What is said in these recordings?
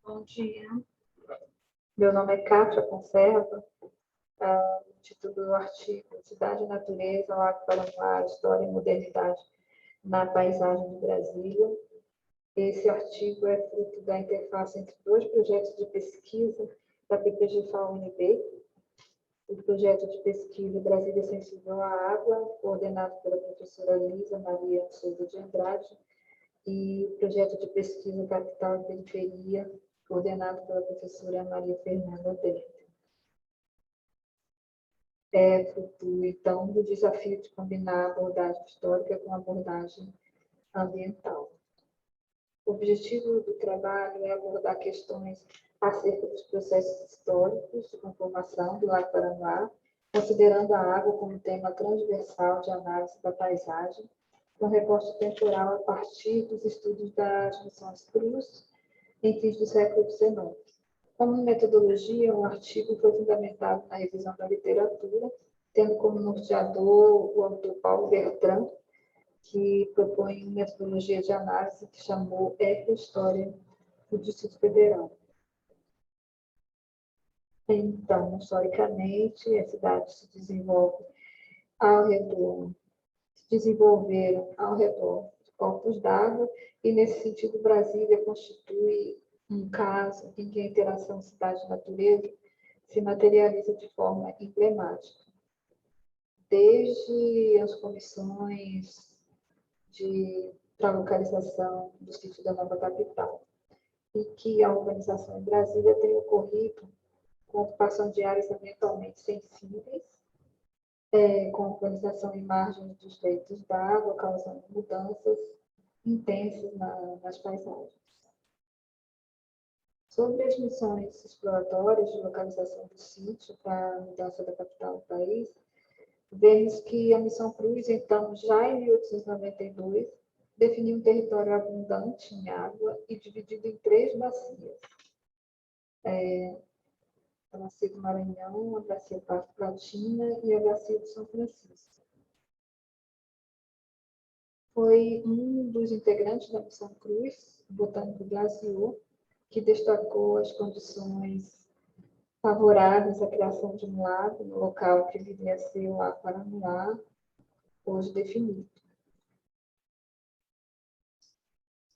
Bom dia, meu nome é Cátia Conserva. O título do artigo Cidade e Natureza, Lago Paranoá, História e Modernidade na Paisagem de Brasília. Esse artigo é fruto da interface entre dois projetos de pesquisa da PPG-FAU-UNB, o projeto de pesquisa Brasília Sensível à Água, coordenado pela professora Lisa Maria Souza de Andrade, e o projeto de pesquisa Capital e Periferia, coordenado pela professora Maria Fernanda Berta. É fruto, então, do desafio de combinar a abordagem histórica com a abordagem ambiental. O objetivo do trabalho é abordar questões acerca dos processos históricos de conformação do Lago Paranoá, considerando a água como tema transversal de análise da paisagem, com recorte temporal a partir dos estudos das missões Cruz em fins do século XIX. Como metodologia, o artigo foi fundamentado na revisão da literatura, tendo como norteador o autor Paulo Bertrand, que propõe uma metodologia de análise que chamou Ecohistória do Distrito Federal. Então, historicamente, a cidade se desenvolveram ao redor de corpos d'água, e, nesse sentido, Brasília constitui um caso em que a interação cidade-natureza se materializa de forma emblemática. Desde as comissões para a localização do sítio da nova capital, e que a urbanização em Brasília tem ocorrido com ocupação de áreas ambientalmente sensíveis, com a urbanização em margens dos leitos d'água, causando mudanças intensas nas paisagens. Sobre as missões exploratórias de localização do sítio para a mudança da capital do país, vemos que a missão Cruz, então, já em 1892, definiu um território abundante em água e dividido em 3 bacias. A Bacia do Maranhão, a Bacia Platina e a Bacia de São Francisco. Foi um dos integrantes da missão Cruz, o botânico Glaciou, que destacou as condições favoráveis à criação de um lago no local que viria a ser o Lago Paranoá, hoje definido.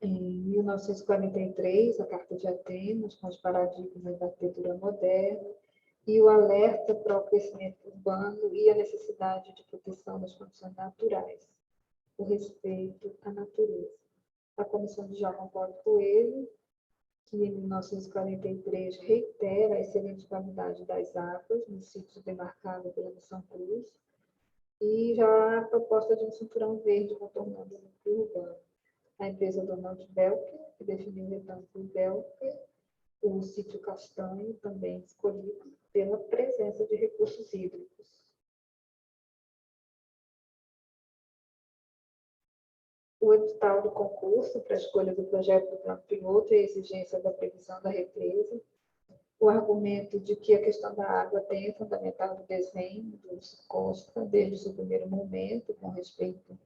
Em 1943, a Carta de Atenas, com os paradigmas da arquitetura moderna, e o alerta para o crescimento urbano e a necessidade de proteção das condições naturais, o respeito à natureza. A Comissão de João Paulo Coelho, que em 1943 reitera a excelente qualidade das águas no sítio demarcado pela Missão Cruz, e já a proposta de um cinturão verde contornando o núcleo urbano. A empresa Donald Belker, que definiu o retângulo Belker, o sítio Castanho, também escolhido pela presença de recursos hídricos. O edital do concurso para a escolha do projeto do plano piloto e a exigência da previsão da represa, o argumento de que a questão da água tem fundamental no desenho do Costa desde o seu primeiro momento, com respeito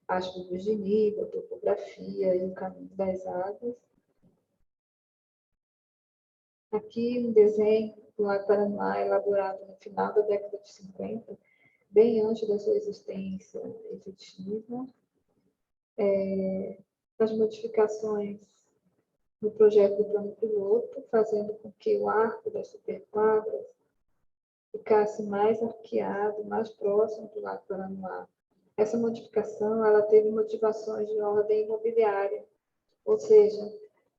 às curvas de nível, a topografia e o caminho das águas. Aqui um desenho do Lago Paranoá, elaborado no final da década de 50, bem antes da sua existência efetiva. As modificações no projeto do plano piloto, fazendo com que o arco das superquadras ficasse mais arqueado, mais próximo do Lago Paranoá. Essa modificação ela teve motivações de ordem imobiliária, ou seja,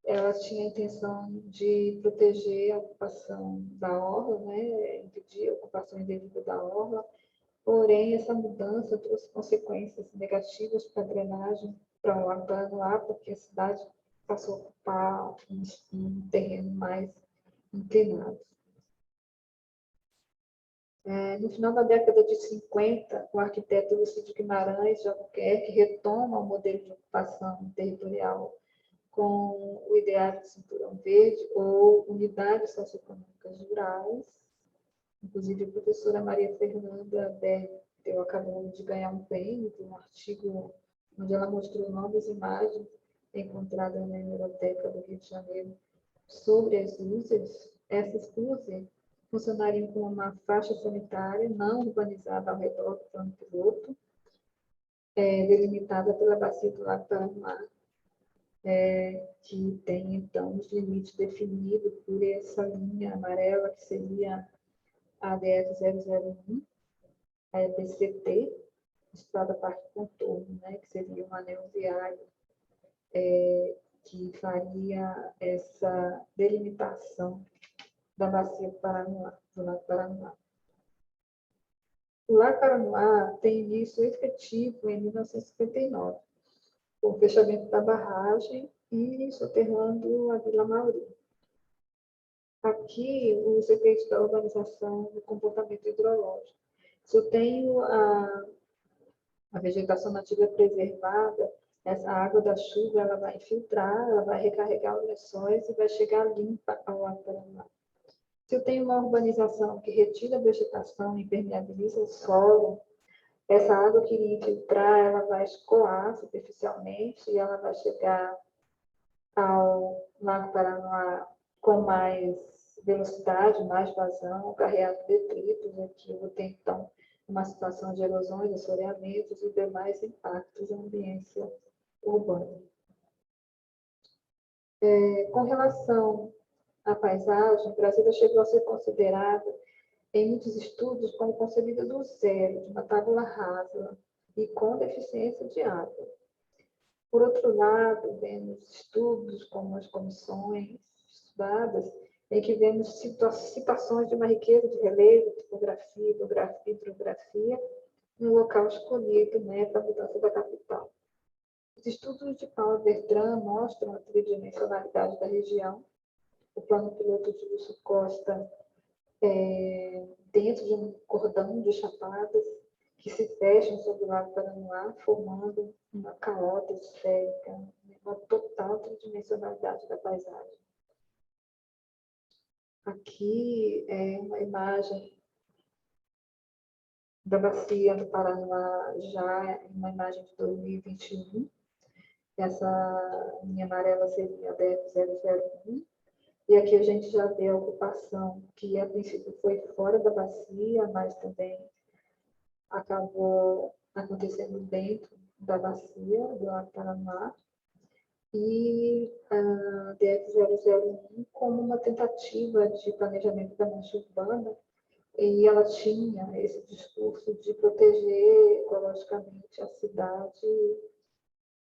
ela tinha a intenção de proteger a ocupação da orla, impedir a ocupação indevida da orla, porém essa mudança trouxe consequências negativas para a drenagem para o Lago Paranoá, porque a cidade passou a ocupar um terreno mais inclinado. No final da década de 50, o arquiteto Lucídio Guimarães de Albuquerque retoma o modelo de ocupação territorial com o ideário de cinturão verde ou unidades socioeconômicas rurais. Inclusive, a professora Maria Fernanda Bertel acabou de ganhar um prêmio de um artigo onde ela mostrou novas imagens encontradas na Hemeroteca do Rio de Janeiro sobre as USES, essas USES funcionariam como uma faixa sanitária não urbanizada ao redor do plano piloto, delimitada pela bacia do Lago Paranoá, que tem, então, os limites definidos por essa linha amarela, que seria a ADF-001, a EPCT, Estrada Parque Contorno, né, que seria um anel viário que faria essa delimitação da bacia do Paranoá, do Lago Paranoá. O Lago Paranoá tem início efetivo em 1959, com o fechamento da barragem e soterrando a Vila Mauri. Aqui, os efeitos da urbanização do comportamento hidrológico. Se eu tenho a vegetação nativa preservada, essa água da chuva ela vai infiltrar, ela vai recarregar os lençóis e vai chegar limpa ao Lago Paranoá. Se eu tenho uma urbanização que retira a vegetação e impermeabiliza o solo, essa água que iria infiltrar, ela vai escoar superficialmente e ela vai chegar ao Lago Paranoá com mais velocidade, mais vazão, carregado de detritos. Aqui eu vou ter, então, uma situação de erosões, assoreamentos e demais impactos na ambiência urbana. Com relação à paisagem, Brasília chegou a ser considerada, em muitos estudos, como concebida do zero, de uma tábula rasa e com deficiência de água. Por outro lado, vemos estudos como as comissões estudadas, em que vemos citações de uma riqueza de relevo, topografia, hidrografia, no local escolhido, né, para a mudança da capital. Os estudos de Paula Bertrand mostram a tridimensionalidade da região. O plano piloto de Lúcio Costa dentro de um cordão de chapadas que se fecham sobre o Lago Paranoá, formando uma calota esférica, uma total tridimensionalidade da paisagem. Aqui é uma imagem da bacia do Paranoá, já uma imagem de 2021. Essa linha amarela seria a DF-001. E aqui a gente já vê a ocupação, que a princípio foi fora da bacia, mas também acabou acontecendo dentro da bacia do Lago Paranoá. E a DF-001 como uma tentativa de planejamento da mancha urbana, e ela tinha esse discurso de proteger ecologicamente a cidade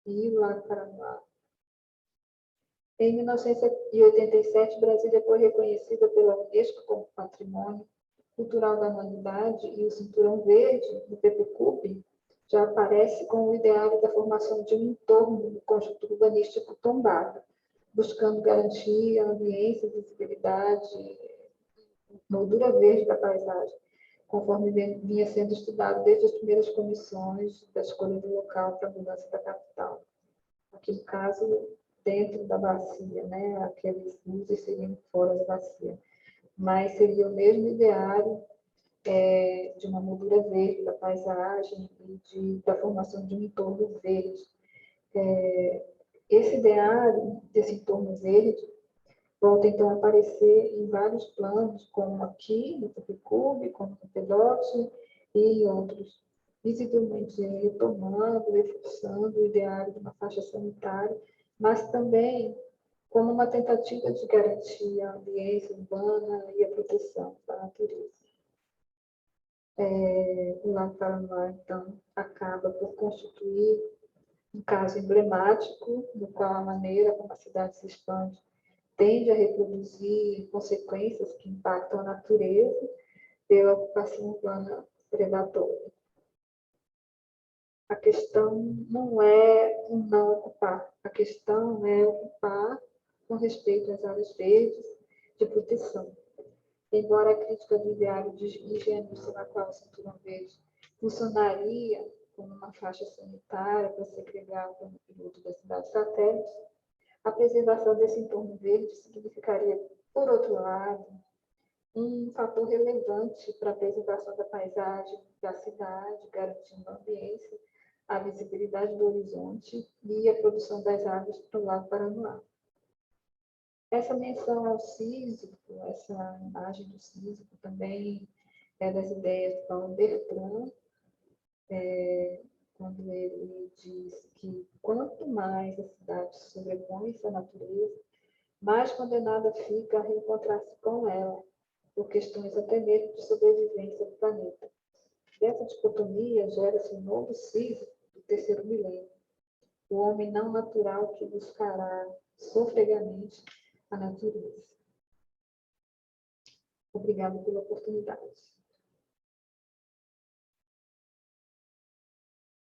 e o Lago Paranoá. Em 1987, Brasília foi reconhecida pela Unesco como Patrimônio Cultural da Humanidade, e o Cinturão Verde do PPCUB já aparece com o ideário da formação de um entorno no conjunto urbanístico tombado, buscando garantir a ambiência, visibilidade, moldura verde da paisagem, conforme vinha sendo estudado desde as primeiras comissões da escolha do local para a mudança da capital. Aqui, no caso, dentro da bacia, né? Aqueles usos seriam fora da bacia. Mas seria o mesmo ideário de uma moldura verde da paisagem e da formação de um entorno verde. Esse ideário desse entorno verde volta, então, a aparecer em vários planos, como aqui no PPCUB, como no PEDOT e em outros, visivelmente retomando, reforçando o ideário de uma faixa sanitária, mas também como uma tentativa de garantir a ambiência urbana e a proteção da natureza. O Lago Paranoá, então, acaba por constituir um caso emblemático, no qual a maneira como a cidade se expande tende a reproduzir consequências que impactam a natureza pela ocupação urbana predatória. A questão não é o não ocupar, a questão é ocupar com respeito às áreas verdes de proteção. Embora a crítica do ideário de higienista na qual o Cinturão Verde funcionaria como uma faixa sanitária para segregar o plano piloto das cidades satélites, a preservação desse entorno verde significaria, por outro lado, um fator relevante para a preservação da paisagem da cidade, garantindo a ambiência, a visibilidade do horizonte e a produção das águas para o Lago Paranoá. Essa menção ao Sísifo, essa imagem do Sísifo também é das ideias de Paulo Bertrand, quando ele diz que quanto mais a cidade sobrepõe-se à natureza, mais condenada fica a reencontrar-se com ela, por questões até mesmo de sobrevivência do planeta. Dessa dicotomia gera-se um novo Sísifo do terceiro milênio, o homem não natural que buscará sofregamente a natureza. Obrigada pela oportunidade.